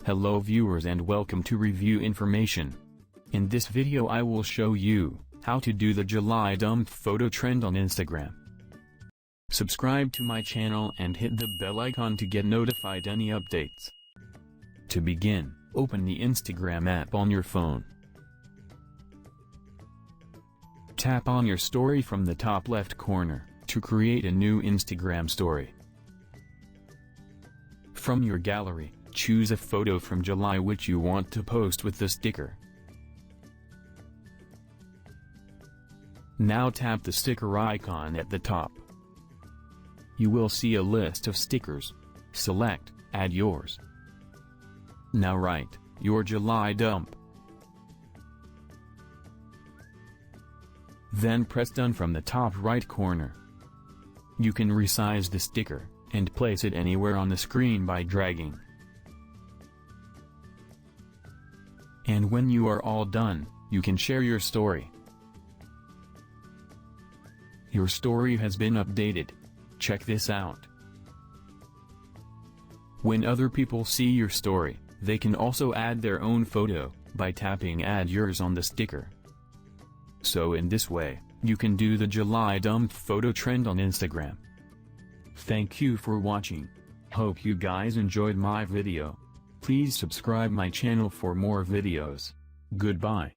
Hello viewers and welcome to Review Information. In this video I will show you how to do the July dumped photo trend on Instagram. Subscribe to my channel and hit the bell icon to get notified any updates. To begin, open the Instagram app on your phone. Tap on your story from the top left corner to create a new Instagram story. From your gallery, choose a photo from July which you want to post with the sticker. Now tap the sticker icon at the top. You will see a list of stickers. Select, add yours. Now write your July dump. Then press done from the top right corner. You can resize the sticker and place it anywhere on the screen by dragging. And when you are all done, you can share your story. Your story has been updated. Check this out. When other people see your story, they can also add their own photo by tapping Add Yours on the sticker. So in this way, you can do the July dumped photo trend on Instagram. Thank you for watching. Hope you guys enjoyed my video. Please subscribe my channel for more videos. Goodbye.